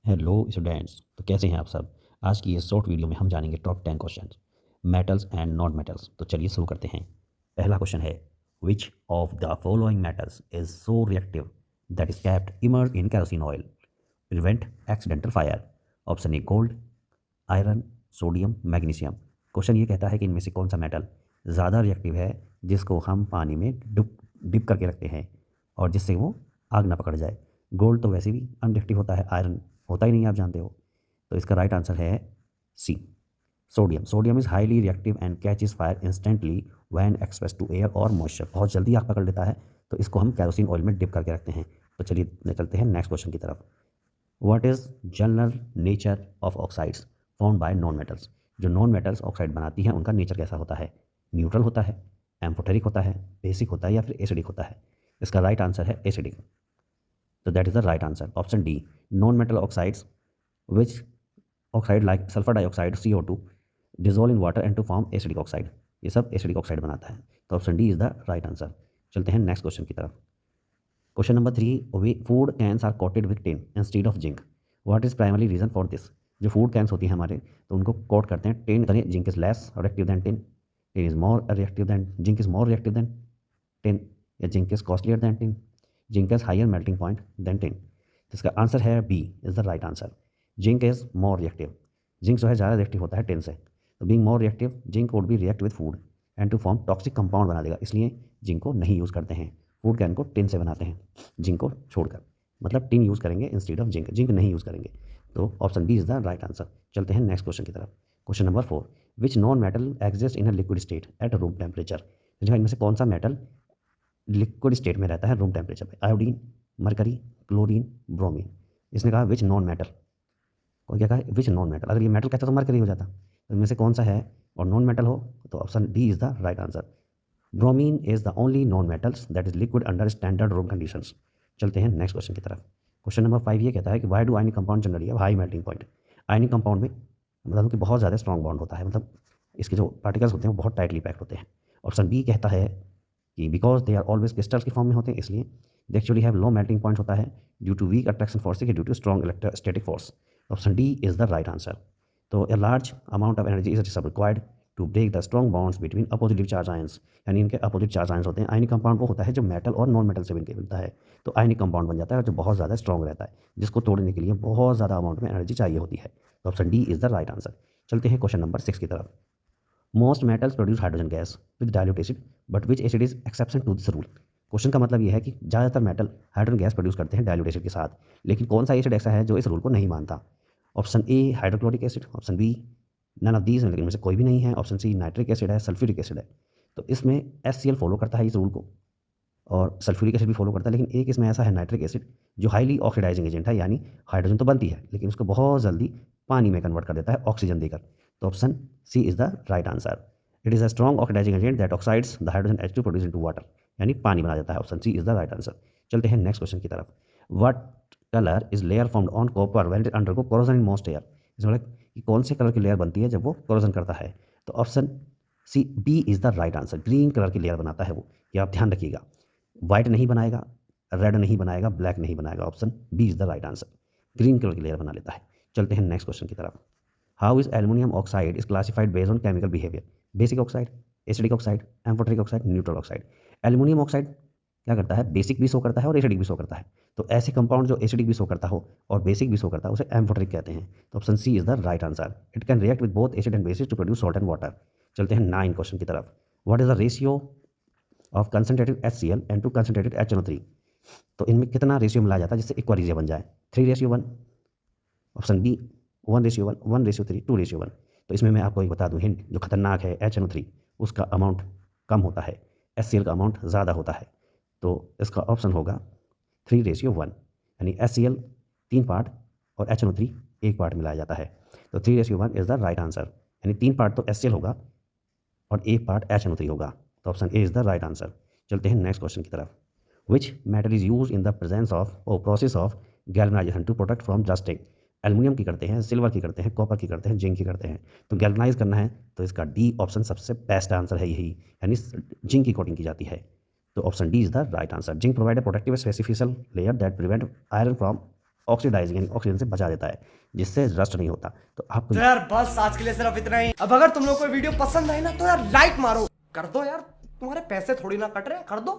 Hello students, तो कैसे हैं आप सब। आज की इस शॉर्ट वीडियो में हम जानेंगे top 10 questions metals and non metals. तो चलिए शुरू करते हैं। पहला क्वेश्चन है, which of the following metals is so reactive that is kept emerge in kerosene oil prevent accidental fire. Option A gold, iron, sodium, magnesium. Question ये कहता है कि इनमें से कौन सा मेटल ज़्यादा रिएक्टिव है जिसको हम पानी में डिप करके रखते हैं और जिससे वो आग ना पकड़ जाए। गोल्ड तो वैसे भी अनरिएक्टिव होता है, आयरन होता ही नहीं, आप जानते हो। तो इसका राइट आंसर है C, sodium. Sodium is highly reactive and catches fire instantly when exposed to air और मॉइस्चर। बहुत जल्दी आग पकड़ लेता है, तो इसको हम कैरोसिन ऑयल में डिप करके रखते हैं। तो चलिए चलते हैं नेक्स्ट क्वेश्चन की तरफ। What is general nature of oxides found by non metals. जो नॉन मेटल्स ऑक्साइड बनाती हैं उनका नेचर कैसा होता है। न्यूट्रल होता है, एम्फोटेरिक होता है, बेसिक होता है या फिर एसिडिक होता है। इसका राइट आंसर है एसिडिक। तो that is the right answer, option D. Non metal oxides which oxide like sulphur dioxide CO2 dissolve in water and to form acidic oxide. ये सब एसिडिक ऑक्साइड बनाता है। तो option D is the right answer. चलते हैं next question की तरफ। Question number 3, food cans are coated with tin instead of zinc. What is primary reason for this. जो फूड कैंस होती हैं हमारे, तो उनको कोट करते हैं tin. Zinc is less reactive than tin, tin is more reactive than zinc, is more reactive than tin, या zinc is costlier than tin, zinc is higher melting point than tin. तो इसका answer है B is the right answer. Zinc is more reactive. Zinc जो है ज़्यादा reactive होता है tin से। तो being more reactive, zinc would be react with food and to form toxic compound बना देगा, इसलिए जिंक को नहीं यूज़ करते हैं। फूड कैन को टिन से बनाते हैं जिंक को छोड़कर, मतलब टिन यूज़ करेंगे इंस्टीड ऑफ जिंक, जिंक नहीं यूज़ करेंगे। तो option B is the right answer. चलते हैं नेक्स्ट क्वेश्चन की तरफ। Question number 4, which non metal exist in a liquid state at room temperature. जो इनमें से कौन सा मेटल लिक्विड स्टेट में रहता है रूम टेम्परेचर पे। Iodine, mercury, chlorine, bromine. इसने कहा विच नॉन मेटल, और क्या कहा विच नॉन मेटल। अगर ये मेटल कहता तो मरकरी हो जाता, तो इनमें से कौन सा है और नॉन मेटल हो, तो option D is the right answer. Bromine is the only non metals that is liquid under standard room conditions. चलते हैं नेक्स्ट क्वेश्चन की तरफ। क्वेश्चन नंबर 5 ये कहता है कि why do ionic compound generally have high melting point. Ionic compound में मतलब कि बहुत ज़्यादा स्ट्रॉन्ग बॉन्ड होता है, मतलब इसके जो पार्टिकल्स होते हैं वो बहुत टाइटली पैक्ड होते हैं। ऑप्शन बी कहता है कि because they are always crystals की फॉर्म में होते हैं, इसलिए they actually have low melting point होता है due to weak attraction force due to strong electrostatic force. Option D is the right answer. तो a large amount of energy is required to break the strong bonds between opposite charge ions. यानी इनके opposite charge ions होते हैं। Ionic compound वो होता है जो metal और नॉन मेटल से मिलता है, तो आयनिक कंपाउंड बन जाता है जो बहुत ज़्यादा स्ट्रॉन्ग रहता है, जिसको तोड़ने के लिए बहुत ज़्यादा अमाउंट में एनर्जी चाहिए होती है। तो option D is the right answer. चलते हैं क्वेश्चन नंबर 6 की तरफ। Most metals produce hydrogen gas with dilute acid but which acid is exception to this rule. Question का मतलब यह है कि ज़्यादातर मेटल हाइड्रोजन गैस प्रोड्यूस करते हैं डाइल्यूट एसिड के साथ, लेकिन कौन सा एसिड ऐसा है जो इस रूल को नहीं मानता। Option A hydrochloric acid, option B none of these, लेकिन इनमें से कोई भी नहीं है। ऑप्शन सी नाइट्रिक एसिड है, सल्फ्यूरिक एसिड है। तो इसमें HCl फॉलो करता है इस रूल को, और सल्फ्यूरिक एसिड भी फॉलो करता है, लेकिन एक इसमें ऐसा है नाइट्रिक एसिड जो हाईली ऑक्सीडाइजिंग एजेंट है, यानी हाइड्रोजन तो बनती है लेकिन उसको बहुत जल्दी पानी में कन्वर्ट कर देता है ऑक्सीजन देकर। तो option C is the right answer. It is a strong oxidising agent that oxides the hydrogen H2 produce into water, यानी पानी बना देता है। Option C is the right answer. चलते हैं नेक्स्ट क्वेश्चन की तरफ। What colour is layer formed on copper when it undergo corrosion in most air. इसमें कि कौन से कलर की लेयर बनती है जब वो कोरोजन करता है। तो option C B is the right answer. Green colour की लेयर बनाता है वो, ये आप ध्यान रखिएगा। वाइट नहीं बनाएगा, रेड नहीं बनाएगा, ब्लैक नहीं बनाएगा। Option B is the right answer. Green colour की लेयर बना लेता है। चलते हैं नेक्स्ट क्वेश्चन की तरफ। How is aluminium oxide is classified based on chemical behaviour. Basic oxide, acidic oxide, amphoteric oxide, neutral oxide. Aluminium oxide क्या करता है, बेसिक भी शो करता है और एसिडिक भी शो करता है। तो ऐसे कंपाउंड जो एसिडिक भी शो करता हो और बेसिक भी शो करता है उसे एम्फोटेरिक कहते हैं। तो option C is the right answer. It can react with both acid and bases to produce salt and water. चलते हैं 9 क्वेश्चन की तरफ। What is the ratio of concentrated HCl and to concentrated HNO3। तो इनमें कितना ratio मिलाया जाता है जिससे इक्वालिजिया बन जाए। 3:1। Option B 1:1, 1:3, 2:1। तो इसमें मैं आपको एक बता दूं हिंट, जो खतरनाक है HNO3 उसका अमाउंट कम होता है, HCl का अमाउंट ज़्यादा होता है। तो इसका ऑप्शन होगा 3:1, यानी HCl 3 पार्ट और HNO3 1 पार्ट मिलाया जाता है। तो 3:1 इज़ द राइट आंसर, यानी 3 पार्ट तो HCl होगा और 1 पार्ट HNO3 होगा। तो option A is the right answer. चलते हैं नेक्स्ट क्वेश्चन की तरफ। Which metal is use in the presence of और process of galvanization to protect from rusting. Aluminium की करते हैं, सिल्वर की करते हैं, कॉपर की करते हैं, जिंक की करते हैं। तो गैल्वनाइज करना है तो इसका डी ऑप्शन सबसे बेस्ट आंसर है यही, यानी जिंक की कोटिंग की जाती है। तो option D is the right answer. Zinc provide a protective specifical layer that prevent iron from oxidise यानी ऑक्सीजन से बचा देता है, जिससे रस्ट नहीं होता। तो आपको तो यार बस आज के लिए सिर्फ इतना ही। अब अगर तुम लोग को वीडियो पसंद आई ना तो यार लाइक मारो, कर दो यार, तुम्हारे पैसे थोड़ी ना कट रहे हैं, कर दो।